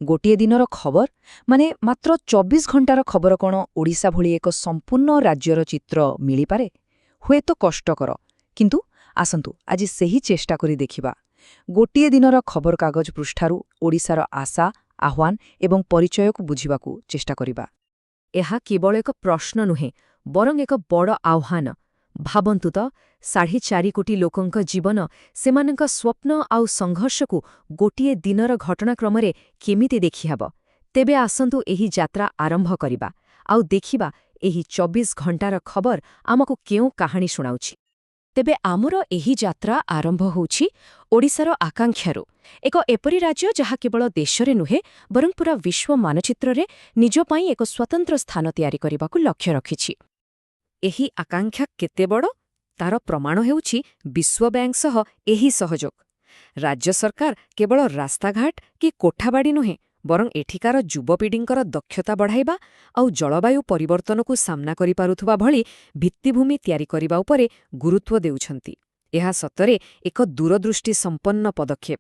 ଗୋଟିଏ ଦିନର ଖବର ମାନେ ମାତ୍ର 24 ଘଣ୍ଟାର ଖବର କ'ଣ ଓଡ଼ିଶା ଭଳି ଏକ ସମ୍ପୂର୍ଣ୍ଣ ରାଜ୍ୟର ଚିତ୍ର ମିଳିପାରେ? ହୁଏତ କଷ୍ଟକର, କିନ୍ତୁ ଆସନ୍ତୁ ଆଜି ସେହି ଚେଷ୍ଟା କରି ଦେଖିବା। ଗୋଟିଏ ଦିନର ଖବରକାଗଜ ପୃଷ୍ଠାରୁ ଓଡ଼ିଶାର ଆଶା, ଆହ୍ୱାନ ଏବଂ ପରିଚୟକୁ ବୁଝିବାକୁ ଚେଷ୍ଟା କରିବା। ଏହା କେବଳ ଏକ ପ୍ରଶ୍ନ ନୁହେଁ, ବରଂ ଏକ ବଡ଼ ଆହ୍ୱାନ। ଭାବନ୍ତୁ ତ, 4.5 କୋଟି ଲୋକଙ୍କ ଜୀବନ, ସେମାନଙ୍କ ସ୍ୱପ୍ନ ଆଉ ସଂଘର୍ଷକୁ ଗୋଟିଏ ଦିନର ଘଟଣାକ୍ରମରେ କେମିତି ଦେଖିହେବ। ତେବେ ଆସନ୍ତୁ ଏହି ଯାତ୍ରା ଆରମ୍ଭ କରିବା ଆଉ ଦେଖିବା ଏହି 24 ଘଣ୍ଟାର ଖବର ଆମକୁ କେଉଁ କାହାଣୀ ଶୁଣାଉଛି। ତେବେ ଆମର ଏହି ଯାତ୍ରା ଆରମ୍ଭ ହେଉଛି ଓଡ଼ିଶାର ଆକାଂକ୍ଷାରୁ, ଏକ ଏପରି ରାଜ୍ୟ ଯାହା କେବଳ ଦେଶରେ ନୁହେଁ ବରଂ ପୁରା ବିଶ୍ୱ ମାନଚିତ୍ରରେ ନିଜ ପାଇଁ ଏକ ସ୍ୱତନ୍ତ୍ର ସ୍ଥାନ ତିଆରି କରିବାକୁ ଲକ୍ଷ୍ୟ ରଖିଛି। ଏହି ଆକାଂକ୍ଷା କେତେ ବଡ଼, ତାର ପ୍ରମାଣ ହେଉଛି ବିଶ୍ୱବ୍ୟାଙ୍କ ସହ ଏହି ସହଯୋଗ। ରାଜ୍ୟ ସରକାର କେବଳ ରାସ୍ତାଘାଟ କି କୋଠାବାଡ଼ି ନୁହେଁ, ବରଂ ଏଠିକାର ଯୁବପିଢ଼ିଙ୍କର ଦକ୍ଷତା ବଢ଼ାଇବା ଆଉ ଜଳବାୟୁ ପରିବର୍ତ୍ତନକୁ ସାମ୍ନା କରିପାରୁଥିବା ଭଳି ଭିତ୍ତିଭୂମି ତିଆରି କରିବା ଉପରେ ଗୁରୁତ୍ୱ ଦେଉଛନ୍ତି। ଏହା ସତରେ ଏକ ଦୂରଦୃଷ୍ଟି ସମ୍ପନ୍ନ ପଦକ୍ଷେପ।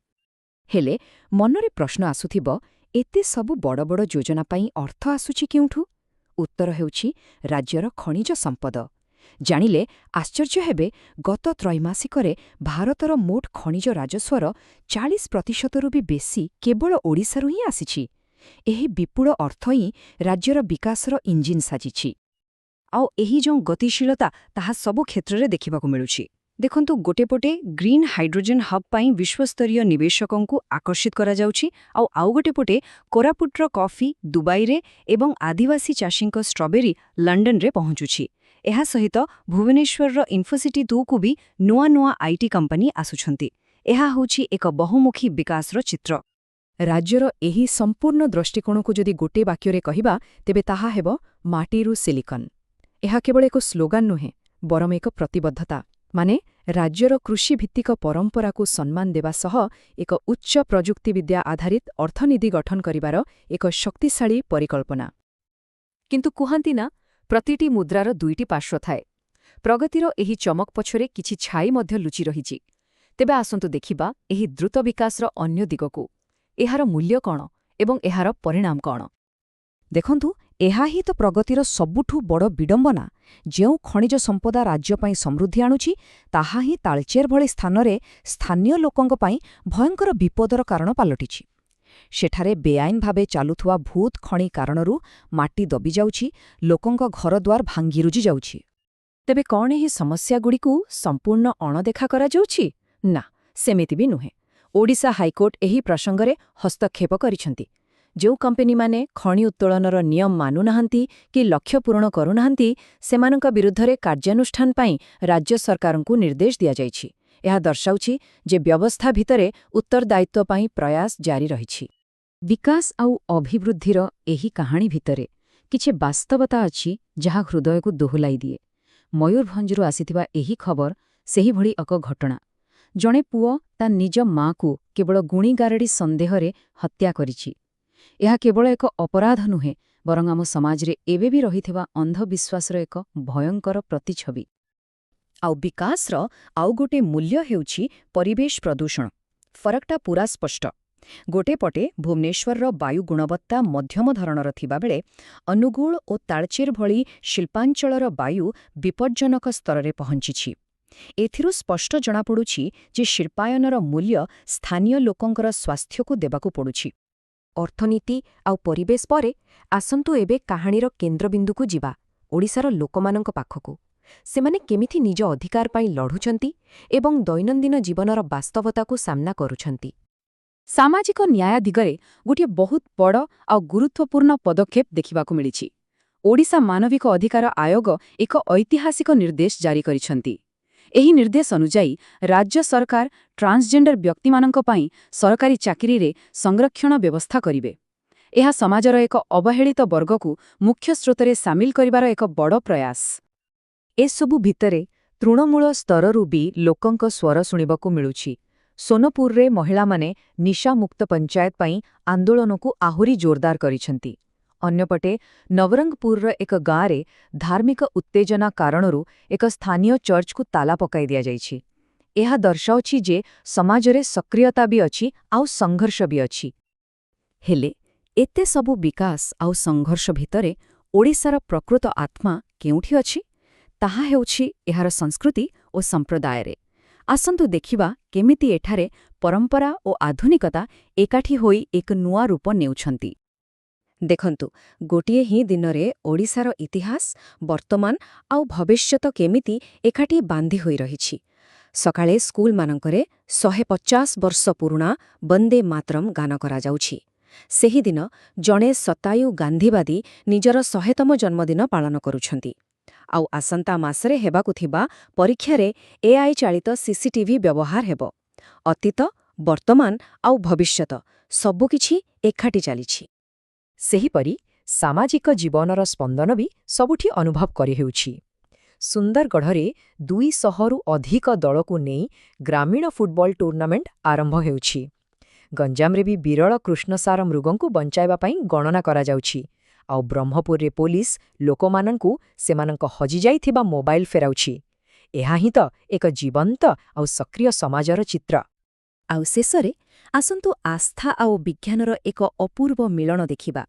ହେଲେ ମନରେ ପ୍ରଶ୍ନ ଆସୁଥିବ, ଏତେ ସବୁ ବଡ଼ ବଡ଼ ଯୋଜନା ପାଇଁ ଅର୍ଥ ଆସୁଛି କେଉଁଠୁ? ଉତ୍ତର ହେଉଛି ରାଜ୍ୟର ଖଣିଜ ସମ୍ପଦ। ଜାଣିଲେ ଆଶ୍ଚର୍ଯ୍ୟ ହେବେ, ଗତ ତ୍ରୈମାସିକରେ ଭାରତର ମୋଟ ଖଣିଜ ରାଜସ୍ୱର 40%ରୁ ବି ବେଶି କେବଳ ଓଡ଼ିଶାରୁ ହିଁ ଆସିଛି। ଏହି ବିପୁଳ ଅର୍ଥ ହିଁ ରାଜ୍ୟର ବିକାଶର ଇଞ୍ଜିନ୍ ସାଜିଛି। ଆଉ ଏହି ଯେଉଁ ଗତିଶୀଳତା, ତାହା ସବୁ କ୍ଷେତ୍ରରେ ଦେଖିବାକୁ ମିଳୁଛି। ଦେଖନ୍ତୁ, ଗୋଟେପଟେ ଗ୍ରୀନ୍ ହାଇଡ୍ରୋଜେନ୍ ହବ୍ ପାଇଁ ବିଶ୍ୱସ୍ତରୀୟ ନିବେଶକଙ୍କୁ ଆକର୍ଷିତ କରାଯାଉଛି, ଆଉ ଗୋଟେପଟେ କୋରାପୁଟର କଫି ଦୁବାଇରେ ଏବଂ ଆଦିବାସୀ ଚାଷୀଙ୍କ ଷ୍ଟ୍ରବେରୀ ଲଣ୍ଡନରେ ପହଞ୍ଚୁଛି। ଏହା ସହିତ ଭୁବନେଶ୍ୱରର ଇନ୍ଫୋସିଟି 2କୁ ବି ନୂଆ ନୂଆ ଆଇଟି କମ୍ପାନୀ ଆସୁଛନ୍ତି। ଏହା ହେଉଛି ଏକ ବହୁମୁଖୀ ବିକାଶର ଚିତ୍ର। ରାଜ୍ୟର ଏହି ସମ୍ପୂର୍ଣ୍ଣ ଦୃଷ୍ଟିକୋଣକୁ ଯଦି ଗୋଟିଏ ବାକ୍ୟରେ କହିବା, ତେବେ ତାହା ହେବ ମାଟିରୁ ସିଲିକନ୍। ଏହା କେବଳ ଏକ ସ୍ଲୋଗାନ ନୁହେଁ, ବରଂ ଏକ ପ୍ରତିବଦ୍ଧତା। ମାନେ ରାଜ୍ୟର କୃଷିଭିତ୍ତିକ ପରମ୍ପରାକୁ ସମ୍ମାନ ଦେବା ସହ ଏକ ଉଚ୍ଚ ପ୍ରଯୁକ୍ତିବିଦ୍ୟା ଆଧାରିତ ଅର୍ଥନୀତି ଗଠନ କରିବାର ଏକ ଶକ୍ତିଶାଳୀ ପରିକଳ୍ପନା। କିନ୍ତୁ କୁହନ୍ତି ନା, ପ୍ରତିଟି ମୁଦ୍ରାର ଦୁଇଟି ପାର୍ଶ୍ୱ ଥାଏ। ପ୍ରଗତିର ଏହି ଚମକ ପଛରେ କିଛି ଛାଇ ମଧ୍ୟ ଲୁଚି ରହିଛି। ତେବେ ଆସନ୍ତୁ ଦେଖିବା ଏହି ଦ୍ରୁତ ବିକାଶର ଅନ୍ୟ ଦିଗକୁ। ଏହାର ମୂଲ୍ୟ କ'ଣ ଏବଂ ଏହାର ପରିଣାମ କ'ଣ? ଦେଖନ୍ତୁ, ଏହା ହିଁ ତ ପ୍ରଗତିର ସବୁଠୁ ବଡ଼ ବିଡ଼ମ୍ବନା। ଯେଉଁ ଖଣିଜ ସମ୍ପଦ ରାଜ୍ୟ ପାଇଁ ସମୃଦ୍ଧି ଆଣୁଛି, ତାହା ହିଁ ତାଳଚେର ଭଳି ସ୍ଥାନରେ ସ୍ଥାନୀୟ ଲୋକଙ୍କ ପାଇଁ ଭୟଙ୍କର ବିପଦର କାରଣ ପାଲଟିଛି। ସେଠାରେ ବେଆଇନ ଭାବେ ଚାଲୁଥିବା ଭୂତ ଖଣି କାରଣରୁ ମାଟି ଦବିଯାଉଛି, ଲୋକଙ୍କ ଘରଦ୍ୱାର ଭାଙ୍ଗିରୁଜି ଯାଉଛି। ତେବେ କ'ଣ ଏହି ସମସ୍ୟାଗୁଡ଼ିକୁ ସମ୍ପୂର୍ଣ୍ଣ ଅଣଦେଖା କରାଯାଉଛି? ନା, ସେମିତି ବି ନୁହେଁ। ଓଡ଼ିଶା ହାଇକୋର୍ଟ ଏହି ପ୍ରସଙ୍ଗରେ ହସ୍ତକ୍ଷେପ କରିଛନ୍ତି। ଯେଉଁ କମ୍ପାନୀମାନେ ଖଣି ଉତ୍ତୋଳନର ନିୟମ ମାନୁନାହାନ୍ତି କି ଲକ୍ଷ୍ୟ ପୂରଣ କରୁନାହାନ୍ତି, ସେମାନଙ୍କ ବିରୁଦ୍ଧରେ କାର୍ଯ୍ୟାନୁଷ୍ଠାନ ପାଇଁ ରାଜ୍ୟ ସରକାରଙ୍କୁ ନିର୍ଦ୍ଦେଶ ଦିଆଯାଇଛି। ଏହା ଦର୍ଶାଉଛି ଯେ ବ୍ୟବସ୍ଥା ଭିତରେ ଉତ୍ତରଦାୟିତ୍ୱ ପାଇଁ ପ୍ରୟାସ ଜାରି ରହିଛି। ବିକାଶ ଆଉ ଅଭିବୃଦ୍ଧିର ଏହି କାହାଣୀ ଭିତରେ କିଛି ବାସ୍ତବତା ଅଛି ଯାହା ହୃଦୟକୁ ଦୋହଲାଇ ଦିଏ। ମୟୂରଭଞ୍ଜରୁ ଆସିଥିବା ଏହି ଖବର ସେହିଭଳି ଏକ ଘଟଣା। ଜଣେ ପୁଅ ତା ନିଜ ମା'କୁ କେବଳ ଗୁଣିଗାରେଡ଼ି ସନ୍ଦେହରେ ହତ୍ୟା କରିଛି। ଏହା କେବଳ ଏକ ଅପରାଧ ନୁହେଁ, ବରଂ ଆମ ସମାଜରେ ଏବେ ବି ରହିଥିବା ଅନ୍ଧବିଶ୍ୱାସର ଏକ ଭୟଙ୍କର ପ୍ରତିଛବି। ଆଉ ବିକାଶର ଆଉ ଗୋଟିଏ ମୂଲ୍ୟ ହେଉଛି ପରିବେଶ ପ୍ରଦୂଷଣ। ଫରକଟା ପୂରା ସ୍ପଷ୍ଟ। ଗୋଟେପଟେ ଭୁବନେଶ୍ୱରର ବାୟୁ ଗୁଣବତ୍ତା ମଧ୍ୟମ ଧରଣର ଥିବାବେଳେ ଅନୁଗୁଳ ଓ ତାଳଚେର ଭଳି ଶିଳ୍ପାଞ୍ଚଳର ବାୟୁ ବିପଜ୍ଜନକ ସ୍ତରରେ ପହଞ୍ଚିଛି। ଏଥିରୁ ସ୍ପଷ୍ଟ ଜଣାପଡ଼ୁଛି ଯେ ଶିଳ୍ପାୟନର ମୂଲ୍ୟ ସ୍ଥାନୀୟ ଲୋକଙ୍କର ସ୍ୱାସ୍ଥ୍ୟକୁ ଦେବାକୁ ପଡ଼ୁଛି। ଅର୍ଥନୀତି ଆଉ ପରିବେଶ ପରେ ଆସନ୍ତୁ ଏବେ କାହାଣୀର କେନ୍ଦ୍ରବିନ୍ଦୁକୁ ଯିବା, ଓଡ଼ିଶାର ଲୋକମାନଙ୍କ ପାଖକୁ। ସେମାନେ କେମିତି ନିଜ ଅଧିକାର ପାଇଁ ଲଢ଼ୁଛନ୍ତି ଏବଂ ଦୈନନ୍ଦିନ ଜୀବନର ବାସ୍ତବତାକୁ ସାମ୍ନା କରୁଛନ୍ତି। ସାମାଜିକ ନ୍ୟାୟ ଦିଗରେ ଗୋଟିଏ ବହୁତ ବଡ଼ ଆଉ ଗୁରୁତ୍ୱପୂର୍ଣ୍ଣ ପଦକ୍ଷେପ ଦେଖିବାକୁ ମିଳିଛି। ଓଡ଼ିଶା ମାନବିକ ଅଧିକାର ଆୟୋଗ ଏକ ଐତିହାସିକ ନିର୍ଦ୍ଦେଶ ଜାରି କରିଛନ୍ତି। ଏହି ନିର୍ଦ୍ଦେଶ ଅନୁଯାୟୀ ରାଜ୍ୟ ସରକାର ଟ୍ରାନ୍ସଜେଣ୍ଡର ବ୍ୟକ୍ତିମାନଙ୍କ ପାଇଁ ସରକାରୀ ଚାକିରିରେ ସଂରକ୍ଷଣ ବ୍ୟବସ୍ଥା କରିବେ। ଏହା ସମାଜର ଏକ ଅବହେଳିତ ବର୍ଗକୁ ମୁଖ୍ୟ ସ୍ରୋତରେ ସାମିଲ କରିବାର ଏକ ବଡ଼ ପ୍ରୟାସ। ଏସବୁ ଭିତରେ ତୃଣମୂଳ ସ୍ତରରୁ ବି ଲୋକଙ୍କ ସ୍ୱର ଶୁଣିବାକୁ ମିଳୁଛି। ସୋନପୁରରେ ମହିଳାମାନେ ନିଶାମୁକ୍ତ ପଞ୍ଚାୟତ ପାଇଁ ଆନ୍ଦୋଳନକୁ ଆହୁରି ଜୋରଦାର କରିଛନ୍ତି। ଅନ୍ୟପଟେ ନବରଙ୍ଗପୁରର ଏକ ଗାଁରେ ଧାର୍ମିକ ଉତ୍ତେଜନା କାରଣରୁ ଏକ ସ୍ଥାନୀୟ ଚର୍ଚ୍ଚକୁ ତାଲା ପକାଇ ଦିଆଯାଇଛି। ଏହା ଦର୍ଶାଉଛି ଯେ ସମାଜରେ ସକ୍ରିୟତା ବି ଅଛି ଆଉ ସଂଘର୍ଷ ବି ଅଛି। ହେଲେ ଏତେ ସବୁ ବିକାଶ ଆଉ ସଂଘର୍ଷ ଭିତରେ ଓଡ଼ିଶାର ପ୍ରକୃତ ଆତ୍ମା କେଉଁଠି ଅଛି? ତାହା ହେଉଛି ଏହାର ସଂସ୍କୃତି ଓ ସମ୍ପ୍ରଦାୟରେ। ଆସନ୍ତୁ ଦେଖିବା କେମିତି ଏଠାରେ ପରମ୍ପରା ଓ ଆଧୁନିକତା ଏକାଠି ହୋଇ ଏକ ନୂଆ ରୂପ ନେଉଛନ୍ତି। ଦେଖନ୍ତୁ, ଗୋଟିଏ ହିଁ ଦିନରେ ଓଡ଼ିଶାର ଇତିହାସ, ବର୍ତ୍ତମାନ ଆଉ ଭବିଷ୍ୟତ କେମିତି ଏକାଠି ବାନ୍ଧି ହୋଇ ରହିଛି। ସକାଳେ ସ୍କୁଲମାନଙ୍କରେ 150 ବର୍ଷ ପୁରୁଣା ବନ୍ଦେ ମାତରମ୍ ଗାନ କରାଯାଉଛି। ସେହିଦିନ ଜଣେ ଶତାୟୁ ଗାନ୍ଧୀବାଦୀ ନିଜର 100ତମ ଜନ୍ମଦିନ ପାଳନ କରୁଛନ୍ତି। ଆଉ ଆସନ୍ତା ମାସରେ ହେବାକୁ ଥିବା ପରୀକ୍ଷାରେ ଏଆଇ ଚାଳିତ ସିସିଟିଭି ବ୍ୟବହାର ହେବ। ଅତୀତ, ବର୍ତ୍ତମାନ ଆଉ ଭବିଷ୍ୟତ ସବୁକିଛି ଏକାଠି ଚାଲିଛି। ସେହିପରି ସାମାଜିକ ଜୀବନର ସ୍ପନ୍ଦନ ବି ସବୁଠି ଅନୁଭବ କରିହେଉଛି। ସୁନ୍ଦରଗଡ଼ରେ 200ରୁ ଅଧିକ ଦଳକୁ ନେଇ ଗ୍ରାମୀଣ ଫୁଟବଲ ଟୁର୍ଣ୍ଣାମେଣ୍ଟ ଆରମ୍ଭ ହେଉଛି। ଗଞ୍ଜାମରେ ବି ବିରଳ କୃଷ୍ଣସାର ମୃଗଙ୍କୁ ବଞ୍ଚାଇବା ପାଇଁ ଗଣନା କରାଯାଉଛି। ଆଉ ବ୍ରହ୍ମପୁରରେ ପୋଲିସ ଲୋକମାନଙ୍କୁ ସେମାନଙ୍କ ହଜିଯାଇଥିବା ମୋବାଇଲ ଫେରାଉଛି। ଏହା ହିଁ ତ ଏକ ଜୀବନ୍ତ ଆଉ ସକ୍ରିୟ ସମାଜର ଚିତ୍ର। ଆଉ ଶେଷରେ ଆସନ୍ତୁ ଆସ୍ଥା ଆଉ ବିଜ୍ଞାନର ଏକ ଅପୂର୍ବ ମିଳନ ଦେଖିବା।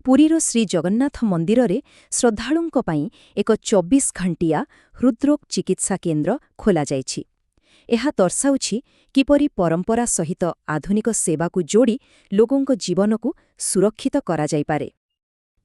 ପୁରୀର ଶ୍ରୀଜଗନ୍ନାଥ ମନ୍ଦିରରେ ଶ୍ରଦ୍ଧାଳୁଙ୍କ ପାଇଁ ଏକ 24 ଘଣ୍ଟିଆ ହୃଦ୍ରୋଗ ଚିକିତ୍ସା କେନ୍ଦ୍ର ଖୋଲାଯାଇଛି। ଏହା ଦର୍ଶାଉଛି କିପରି ପରମ୍ପରା ସହିତ ଆଧୁନିକ ସେବାକୁ ଯୋଡ଼ି ଲୋକଙ୍କ ଜୀବନକୁ ସୁରକ୍ଷିତ କରାଯାଇପାରେ।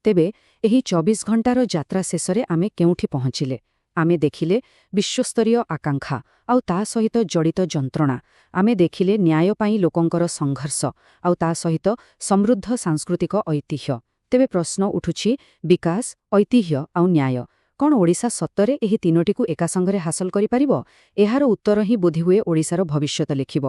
ତେବେ ଏହି 24 ଘଣ୍ଟାର ଯାତ୍ରା ଶେଷରେ ଆମେ କେଉଁଠି ପହଞ୍ଚିଲେ? ଆମେ ଦେଖିଲେ ବିଶ୍ୱସ୍ତରୀୟ ଆକାଂକ୍ଷା ଆଉ ତା ସହିତ ଜଡ଼ିତ ଯନ୍ତ୍ରଣା। ଆମେ ଦେଖିଲେ ନ୍ୟାୟ ପାଇଁ ଲୋକଙ୍କର ସଂଘର୍ଷ ଆଉ ତା ସହିତ ସମୃଦ୍ଧ ସାଂସ୍କୃତିକ ଐତିହ୍ୟ। ତେବେ ପ୍ରଶ୍ନ ଉଠୁଛି, ବିକାଶ, ଐତିହ୍ୟ ଆଉ ନ୍ୟାୟ, କ'ଣ ଓଡ଼ିଶା ସତରେ ଏହି ତିନୋଟିକୁ ଏକା ସଙ୍ଗରେ ହାସଲ କରିପାରିବ? ଏହାର ଉତ୍ତର ହିଁ ବୋଧହୁଏ ଓଡ଼ିଶାର ଭବିଷ୍ୟତ ଲେଖିବ।